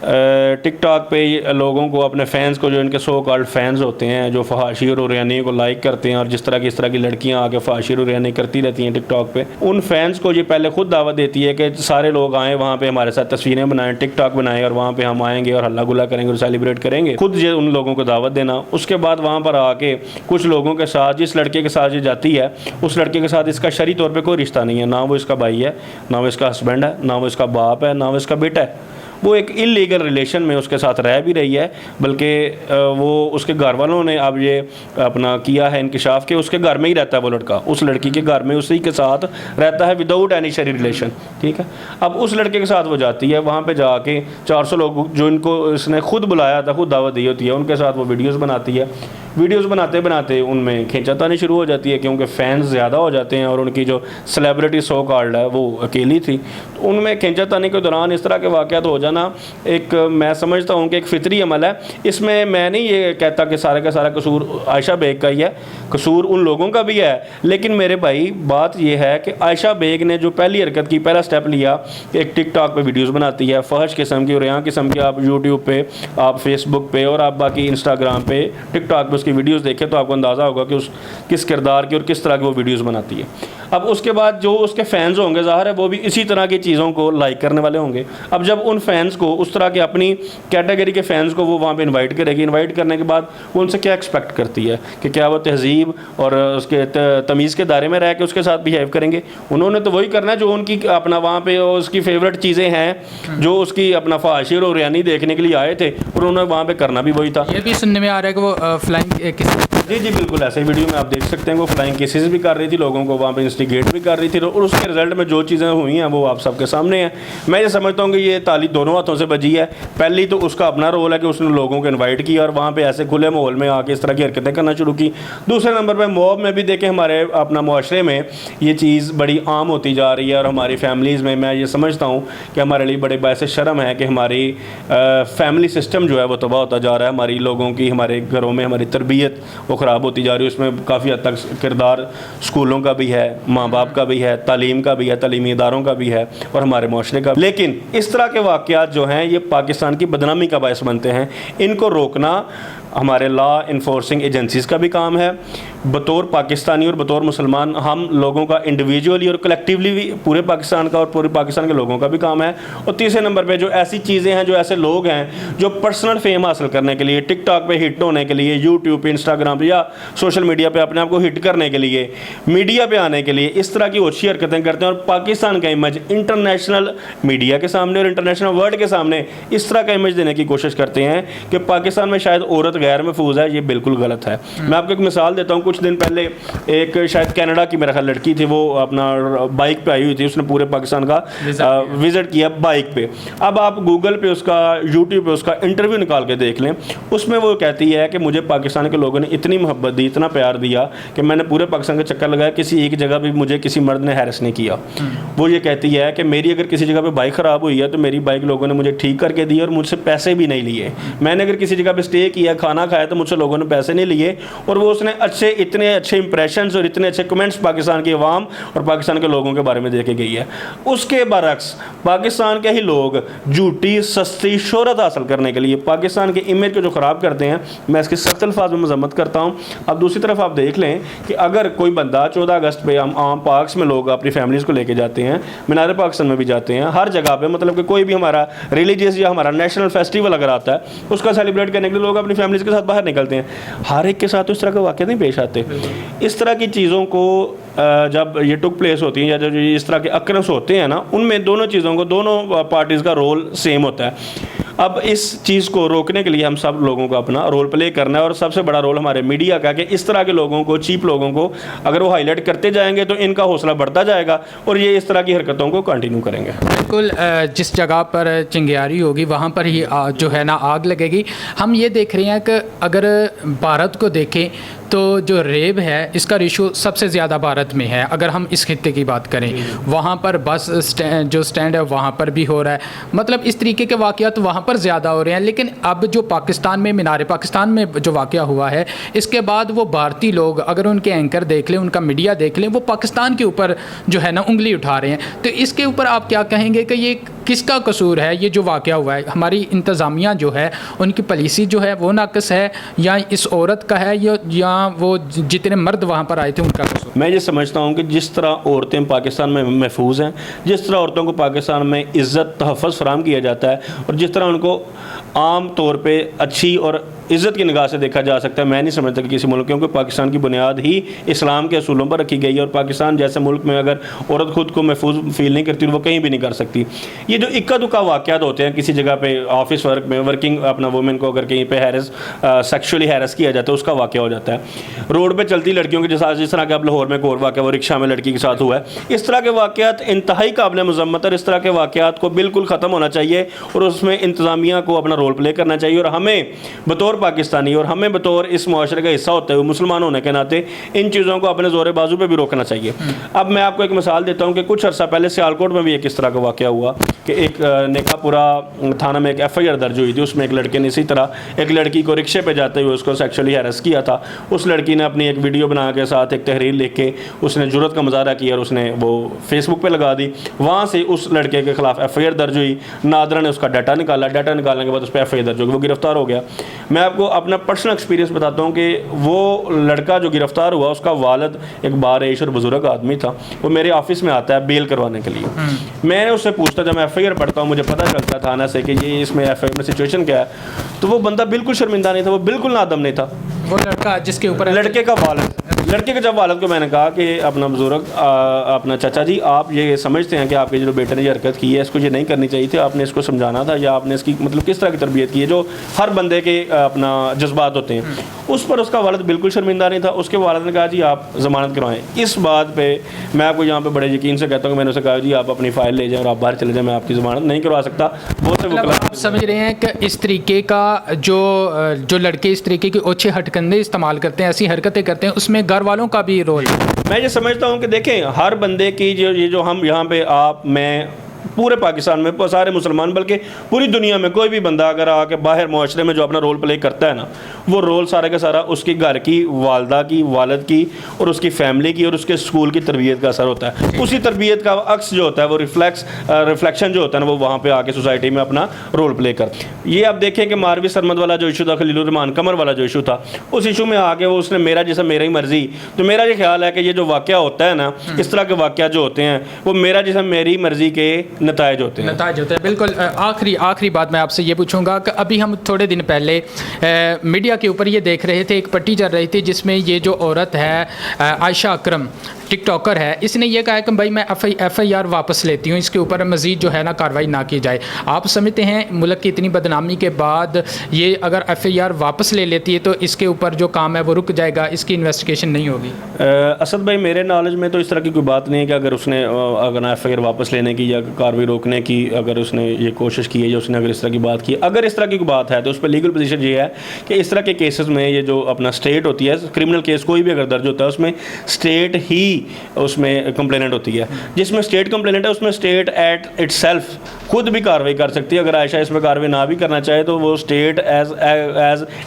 ٹک talk پہ لوگوں کو اپنے فینس کو جو ان کے سو کالڈ فینس ہوتے ہیں جو فحاشی اور عریانی کو لائک کرتے ہیں اور اس طرح کی لڑکیاں آ کے فحاشی اور عریانی کرتی رہتی ہیں ٹک ٹاک پہ، ان فینس کو یہ پہلے خود دعوت دیتی ہے کہ سارے لوگ آئیں وہاں پہ ہمارے ساتھ تصویریں بنائیں، ٹک ٹاک بنائیں اور وہاں پہ ہم آئیں گے اور ہلا گلا کریں گے اور سیلیبریٹ کریں گے، خود یہ ان لوگوں کو دعوت دینا۔ اس کے بعد وہاں پر آ کے کچھ لوگوں کے ساتھ جس لڑکے کے ساتھ یہ جاتی ہے اس لڑکے کے ساتھ اس کا شرعی طور پہ کوئی رشتہ نہیں ہے، نہ وہ اس کا بھائی ہے، نہ وہ اس کا ہسبینڈ ہے، نہ وہ اس کا باپ ہے، نہ وہ اس کا بیٹا ہے، وہ ایک انلیگل ریلیشن میں اس کے ساتھ رہ بھی رہی ہے، بلکہ وہ اس کے گھر والوں نے اب یہ اپنا کیا ہے انکشاف کہ اس کے گھر میں ہی رہتا ہے وہ لڑکا، اس لڑکی کے گھر میں اسی کے ساتھ رہتا ہے وداؤٹ اینی شرعی ریلیشن، ٹھیک ہے۔ اب اس لڑکے کے ساتھ وہ جاتی ہے، وہاں پہ جا کے 400 لوگ جو ان کو اس نے خود بلایا تھا، خود دعوت دی ہوتی ہے، ان کے ساتھ وہ ویڈیوز بناتی ہے، ویڈیوز بناتے بناتے ان میں کھینچاتانی شروع ہو جاتی ہے کیونکہ فینس زیادہ ہو جاتے ہیں اور ان کی جو سیلیبریٹی سو کالڈ ہے وہ اکیلی تھی، تو ان میں کھینچاتانی کے دوران اس طرح کے واقعات ہو جانا ایک میں سمجھتا ہوں کہ ایک فطری عمل ہے۔ اس میں میں نہیں یہ کہتا کہ سارے کا سارا قصور عائشہ بیگ کا ہی ہے، قصور ان لوگوں کا بھی ہے، لیکن میرے بھائی بات یہ ہے کہ عائشہ بیگ نے جو پہلی حرکت کی، پہلا سٹیپ لیا، ایک ٹک ٹاک پہ ویڈیوز بناتی ہے فحش قسم کی اور یہاں قسم کی، آپ یوٹیوب پہ، آپ فیس بک پہ اور آپ باقی انسٹاگرام پہ ٹک ٹاک پہ اس کی ویڈیوز دیکھیں تو آپ کو اندازہ ہوگا کہ اس کس کردار کی اور کس طرح کی وہ ویڈیوز بناتی ہے۔ اب اس کے بعد جو اس کے فینز ہوں گے ظاہر ہے وہ بھی اسی طرح کی چیزوں کو لائک کرنے والے ہوں گے۔ اب جب ان فینز کو اس طرح کے اپنی کیٹیگری کے فینز کو وہ وہاں پہ انوائٹ کرے گی، انوائٹ کرنے کے بعد وہ ان سے کیا ایکسپیکٹ کرتی ہے کہ کیا وہ تہذیب اور اس کے تمیز کے دائرے میں رہ کے اس کے ساتھ بیہیو کریں گے؟ انہوں نے تو وہی کرنا ہے جو ان کی اپنا وہاں پہ اس کی فیوریٹ چیزیں ہیں، جو اس کی اپنا فحاشی اور عریانی دیکھنے کے لیے آئے تھے، اور انہوں نے وہاں پہ کرنا بھی وہی تھا۔ یہ بھی سننے میں آ رہا ہے کہ وہ فلائنگ جی بالکل ایسے ویڈیو میں آپ دیکھ سکتے ہیں وہ فلائنگ کیسز بھی کر رہی تھی، لوگوں کو وہاں پہ انسٹیگیٹ بھی کر رہی تھی، اور اس کے رزلٹ میں جو چیزیں ہوئی ہیں وہ آپ سب کے سامنے ہیں۔ میں یہ سمجھتا ہوں کہ یہ تالی دونوں ہاتھوں سے بجی ہے۔ پہلی تو اس کا اپنا رول ہے کہ اس نے لوگوں کو انوائٹ کیا اور وہاں پہ ایسے کھلے ماحول میں آ کے اس طرح کی حرکتیں کرنا شروع کی۔ دوسرے نمبر پہ موب میں بھی دیکھیں ہمارے اپنا معاشرے میں یہ چیز بڑی عام ہوتی جا رہی ہے، اور ہماری فیملیز میں یہ سمجھتا ہوں کہ ہمارے لیے بڑے باعث شرم ہے کہ ہماری فیملی سسٹم جو ہے وہ تباہ ہوتا جا رہا ہے، ہماری لوگوں کی، ہمارے گھروں میں ہماری تربیت وہ خراب ہوتی جا رہی ہے۔ اس میں کافی حد تک کردار اسکولوں کا بھی ہے، ماں باپ کا بھی ہے، تعلیم کا بھی ہے، تعلیمی اداروں کا بھی ہے اور ہمارے معاشرے کا۔ لیکن اس طرح کے واقعات جو ہیں یہ پاکستان کی بدنامی کا باعث بنتے ہیں، ان کو روکنا ہمارے لا انفورسنگ ایجنسیز کا بھی کام ہے۔ بطور پاکستانی اور بطور مسلمان ہم لوگوں کا انڈیویجولی اور کلیکٹیولی بھی پورے پاکستان کا اور پورے پاکستان کے لوگوں کا بھی کام ہے۔ اور تیسرے نمبر پہ جو ایسی چیزیں ہیں، جو ایسے لوگ ہیں جو پرسنل فیم حاصل کرنے کے لیے، ٹک ٹاک پہ ہٹ ہونے کے لیے، یوٹیوب پہ، انسٹاگرام پہ یا سوشل میڈیا پہ اپنے آپ کو ہٹ کرنے کے لیے، میڈیا پہ آنے کے لیے اس طرح کی اوچھی حرکتیں کرتے ہیں اور پاکستان کا امیج انٹرنیشنل میڈیا کے سامنے اور انٹرنیشنل ورلڈ کے سامنے اس طرح کا امیج دینے کی کوشش کرتے ہیں کہ پاکستان میں شاید عورت غیر محفوظ ہے۔ یہ بالکل غلط ہے۔ میں آپ کو ایک مثال دیتا ہوں۔ کچھ دن پہلے ایک شاید کینیڈا کی میرا خیال لڑکی تھی، وہ اپنا بائک پہ آئی ہوئی تھی، اس نے پورے پاکستان کا وزٹ کیا بائک پہ۔ اب آپ گوگل پہ اس کا، یوٹیوب پہ اس کا انٹرویو نکال کے دیکھ لیں، اس میں وہ کہتی ہے کہ مجھے پاکستان کے لوگوں نے اتنی محبت دی، اتنا پیار دیا کہ میں نے پورے پاکستان کا چکر لگایا، کسی ایک جگہ بھی مجھے کسی مرد نے ہیرس نہیں کیا۔ وہ یہ کہتی ہے کہ میری اگر کسی جگہ پہ بائک خراب ہوئی ہے تو میری بائک لوگوں نے مجھے ٹھیک کر کے دی اور مجھ سے پیسے بھی نہیں لیے۔ میں نے اگر کسی جگہ پہ اسٹے کیا، کھانا کھایا تو مجھ سے لوگوں نے پیسے نہیں لیے، اور وہ اس نے اتنے اچھے امپریشنز اور اتنے اچھے کمنٹس پاکستان کی عوام اور پاکستان کے لوگوں کے بارے میں دے کے گئی ہے۔ اس کے برعکس پاکستان کے ہی لوگ جھوٹی سستی شہرت حاصل کرنے کے لیے پاکستان کے امیج کو جو خراب کرتے ہیں، میں اس کی سخت الفاظ میں مذمت کرتا ہوں۔ اب دوسری طرف آپ دیکھ لیں کہ اگر کوئی بندہ 14 اگست پہ ہم عام پارکس میں لوگ اپنی فیملیز کو لے کے جاتے ہیں، مینار پاکستان میں بھی جاتے ہیں، ہر جگہ پہ مطلب کہ کوئی بھی ہمارا ریلیجیس یا ہمارا نیشنل فیسٹیول اگر آتا ہے اس کا سیلیبریٹ کرنے کے لیے لوگ اپنی فیملیز کے ساتھ باہر نکلتے ہیں۔ ہر ایک کے ساتھ اس طرح کے واقعات نہیں پیش آتے۔ اس طرح کی چیزوں کو جب یہ ٹک پلیس ہوتی ہیں یا جب اس طرح کے اکرنس ہوتے ہیں نا، ان میں دونوں چیزوں کو، دونوں پارٹیز کا رول سیم ہوتا ہے۔ اب اس چیز کو روکنے کے لیے ہم سب لوگوں کو اپنا رول پلے کرنا ہے، اور سب سے بڑا رول ہمارے میڈیا کا، کہ اس طرح کے لوگوں کو، چیپ لوگوں کو اگر وہ ہائی لائٹ کرتے جائیں گے تو ان کا حوصلہ بڑھتا جائے گا اور یہ اس طرح کی حرکتوں کو کنٹینیو کریں گے۔ بالکل، جس جگہ پر چنگیاری ہوگی وہاں پر ہی جو ہے نا آگ لگے گی۔ ہم یہ دیکھ رہے ہیں کہ اگر بھارت کو دیکھیں تو جو ریپ ہے اس کا ریشو سب سے زیادہ بھارت میں ہے. اگر ہم اس خطے کی بات کریں, وہاں پر بس جو اسٹینڈ ہے وہاں پر بھی ہو رہا ہے. مطلب اس طریقے کے واقعات وہاں پر زیادہ ہو رہے ہیں. لیکن اب جو پاکستان میں مینار پاکستان میں جو واقعہ ہوا ہے, اس کے بعد وہ بھارتی لوگ اگر ان کے اینکر دیکھ لیں, ان کا میڈیا دیکھ لیں, وہ پاکستان کے اوپر جو ہے نا انگلی اٹھا رہے ہیں. تو اس کے اوپر آپ کیا کہیں گے کہ یہ کس کا قصور ہے؟ یہ جو واقعہ ہوا ہے, ہماری انتظامیہ جو ہے ان کی پالیسی جو ہے وہ ناقص ہے, یا اس عورت کا ہے, یا وہ جتنے مرد وہاں پر آئے تھے ان کا قصور؟ میں یہ سمجھتا ہوں کہ جس طرح عورتیں پاکستان میں محفوظ ہیں, جس طرح عورتوں کو پاکستان میں عزت تحفظ فراہم کیا جاتا ہے, اور جس طرح ان کو عام طور پہ اچھی اور عزت کی نگاہ سے دیکھا جا سکتا ہے, میں نہیں سمجھتا کہ کسی ملک, کیونکہ پاکستان کی بنیاد ہی اسلام کے اصولوں پر رکھی گئی ہے, اور پاکستان جیسے ملک میں اگر عورت خود کو محفوظ فیل نہیں کرتی وہ کہیں بھی نہیں کر سکتی. یہ جو اکا دکا واقعات ہوتے ہیں کسی جگہ پہ آفس ورک میں ورکنگ اپنا وومن کو اگر کہیں پہ سیکشولی ہیرس کیا جاتا ہے, اس کا واقعہ ہو جاتا ہے. روڈ پہ چلتی لڑکیوں کے جس طرح کہ اب لاہور میں ایک اور واقعہ وہ رکشہ میں لڑکی کے ساتھ ہوا ہے, اس طرح کے واقعات انتہائی قابل مذمت, اور اس طرح کے واقعات کو بالکل ختم ہونا چاہیے, اور اس میں انتظامیہ کو اپنا رول پلے کرنا چاہیے, اور ہمیں بطور پاکستانی اور ہمیں بطور اس معاشرے کا حصہ ہوتے ہوئے مسلمان ہونے کے ناطے ان چیزوں کو اپنے زور بازو پہ بھی روکنا چاہیے. اب میں آپ کو ایک مثال دیتا ہوں کہ کچھ عرصہ پہلے سیالکوٹ میں بھی ایک اس طرح کا واقعہ ہوا کہ ایک نیکا پورا تھانہ میں ایک FIR درج ہوئی تھی. اس میں ایک لڑکے نے اسی طرح ایک لڑکی کو رکشے پہ جاتے ہوئے اس کو سیکشولی ہیرس کیا تھا. اس لڑکی نے اپنی ایک ویڈیو بنا کے ساتھ ایک تحریر لکھ کے اس نے جرأت کا مظاہرہ کیا, اور اس نے وہ فیس بک پہ لگا دی. وہاں سے اس لڑکے کے خلاف FIR درج ہوئی. نادرا نے اس کا ڈیٹا نکالا, ڈیٹا نکالنے کے بعد اس پہ FIR درج ہو گئی, وہ گرفتار ہو گیا. میں آپ کو اپنا پرسنل ایکسپیرینس بتاتا ہوں کہ وہ لڑکا جو گرفتار ہوا اس کا والد ایک باریش اور بزرگ آدمی تھا. وہ میرے آفس میں آتا ہے بیل کروانے کے لیے. میں نے اس سے پوچھتا, جب میں FIR پڑھتا ہوں مجھے پتہ چلتا تھانہ سے کہ یہ اس میں FIR میں سچویشن کیا ہے, تو وہ بندہ بالکل شرمندہ نہیں تھا, وہ بالکل نادم نہیں تھا. وہ لڑکا جس کے اوپر لڑکے کا والد, لڑکے کے جب والد کو میں نے کہا کہ اپنا بزرگ اپنا چچا جی آپ یہ سمجھتے ہیں کہ آپ کے جو بیٹے نے یہ حرکت کی ہے اس کو یہ نہیں کرنی چاہیے تھی, آپ نے اس کو سمجھانا تھا, یا آپ نے اس کی مطلب کس طرح کی تربیت کی ہے, جو ہر بندے کے اپنا جذبات ہوتے ہیں. اس پر اس کا والد بالکل شرمندہ نہیں تھا. اس کے والد نے کہا جی آپ ضمانت کروائیں. اس بات پہ میں آپ کو یہاں پہ بڑے یقین سے کہتا ہوں کہ میں نے اسے کہا جی آپ اپنی فائل لے جائیں اور آپ باہر چلے جائیں, میں آپ کی ضمانت نہیں کروا سکتا. بہت سے وکلا آپ سمجھ رہے ہیں کہ اس طریقے کا جو لڑکے اس طریقے کے اوچھے ہٹکندے استعمال کرتے ہیں, ایسی حرکتیں کرتے ہیں, اس میں گھر والوں کا بھی رول ہے. میں یہ سمجھتا ہوں کہ دیکھیں ہر بندے کی جو ہم یہاں پہ آپ میں پورے پاکستان میں سارے مسلمان بلکہ پوری دنیا میں کوئی بھی بندہ اگر آ کے باہر معاشرے میں جو اپنا رول پلے کرتا ہے نا, وہ رول سارا کا سارا اس کی گھر کی والدہ کی, والد کی, اور اس کی فیملی کی, اور اس کے اسکول کی تربیت کا اثر ہوتا ہے. اسی تربیت کا عکس جو ہوتا ہے وہ ریفلیکشن جو ہوتا ہے نا, وہ وہاں پہ آ کے سوسائٹی میں اپنا رول پلے کرتا ہے. یہ آپ دیکھیں کہ ماروی سرمد والا جو ایشو تھا, خلیل الرحمان قمر والا جو ایشو تھا, اس ایشو میں آ کے وہ اس نے میرا جیسا میرا ہی مرضی, تو میرا یہ خیال ہے کہ یہ جو واقعہ ہوتا ہے نا, اس طرح کے واقعات جو ہوتے ہیں وہ میرا جیسا میری مرضی کے نتائج ہوتے ہیں. بالکل. آخری بات میں آپ سے یہ پوچھوں گا کہ ابھی ہم تھوڑے دن پہلے میڈیا کے اوپر یہ دیکھ رہے تھے, ایک پٹی چل رہی تھی جس میں یہ جو عورت ہے عائشہ اکرم ٹک ٹاکر ہے, اس نے یہ کہا کہ بھائی میں FIR واپس لیتی ہوں, اس کے اوپر مزید جو ہے نا کارروائی نہ کی جائے. آپ سمجھتے ہیں ملک کی اتنی بدنامی کے بعد یہ اگر FIR واپس لے لیتی ہے تو اس کے اوپر جو کام ہے وہ رک جائے گا, اس کی انویسٹیگیشن نہیں ہوگی؟ اسد بھائی میرے نالج میں تو اس طرح کی کوئی بات نہیں ہے کہ اگر اس نے FIR واپس لینے کی یا کارروائی روکنے کی اگر اس نے یہ کوشش کی ہے, یا اس نے اگر اس طرح کی بات کی, اگر اس طرح کی کوئی بات ہے تو اس پہ لیگل پوزیشن یہ ہے کہ اس طرح کے کیسز میں یہ جو اپنا اسٹیٹ ہوتی ہے, کرمنل کیس کوئی بھی اگر درج ہوتا ہے اس میں اسٹیٹ ہی اس میں کمپلیننٹ ہوتی ہے. جس میں اسٹیٹ کمپلیننٹ ہے اس میں اسٹیٹ ایٹ اٹ سیلف خود بھی کارروائی کر سکتی ہے. اگر عائشہ اس میں کارروائی نہ بھی کرنا چاہے تو وہ state as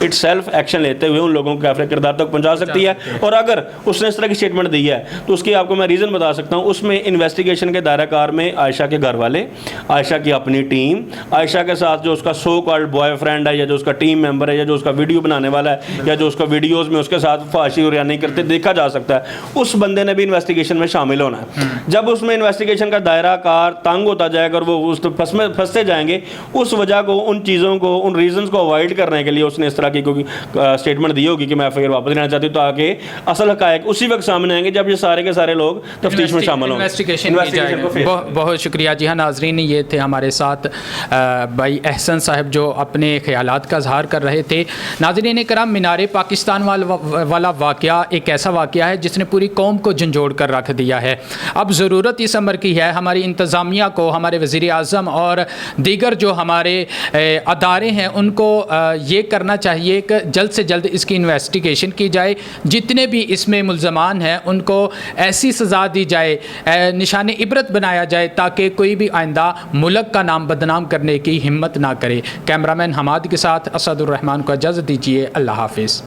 it self action لیتے ہوئے ان لوگوں کو کافر کردار تک پہنچا سکتی ہے. اور اگر اس نے اس طرح کی اسٹیٹمنٹ دی ہے تو اس کی آپ کو میں ریزن بتا سکتا ہوں. اس میں انویسٹیگیشن کے دائرہ کار میں عائشہ کے گھر والے, عائشہ کی اپنی ٹیم, عائشہ کے ساتھ جو اس کا سو کالڈ بوائے فرینڈ ہے, یا جو اس کا ٹیم ممبر ہے, یا جو اس کا ویڈیو بنانے والا ہے, یا جو اس کا ویڈیوز میں اس کے ساتھ فحاشی اور یعنی کرتے دیکھا جا سکتا ہے, اس بندے نے بھی انویسٹیگیشن میں شامل ہونا ہے. جب اس میں انویسٹیگیشن کا دائرہ کار تنگ ہوتا جائے گا اور وہ اس پھنستے جائیں گے, اس وجہ کو, ان چیزوں کو, ان ریزنز کو اوائڈ کرنے کے لیے اس نے اس طرح کی کوئی اسٹیٹمنٹ دی ہوگی کہ میں FIR واپس لینا چاہتی ہوں, تاکہ اصل حقائق اسی وقت سامنے آئیں گے جب یہ سارے کے سارے لوگ تفتیش میں شامل ہوں. بہت شکریہ. شکریہ. جی ہاں ناظرین، یہ تھے ہمارے ساتھ بھائی احسن صاحب جو اپنے خیالات کا اظہار کر رہے تھے. ناظرین کرام، مینار پاکستان والا واقعہ ایک ایسا واقعہ ہے جس نے پوری قوم کو جھنجھوڑ کر رکھ دیا ہے. اب ضرورت اس امر کی ہے ہماری انتظامیہ کو، ہمارے وزیر اعظم اور دیگر جو ہمارے ادارے ہیں ان کو یہ کرنا چاہیے کہ جلد سے جلد اس کی انویسٹیگیشن کی جائے. جتنے بھی اس میں ملزمان ہیں ان کو ایسی سزا دی جائے، نشان عبرت بنایا جائے تاکہ کوئی بھی آئندہ ملک کا نام بدنام کرنے کی ہمت نہ کرے. کیمرہ مین حماد کے ساتھ اسد الرحمان کو اجازت دیجیے. اللہ حافظ.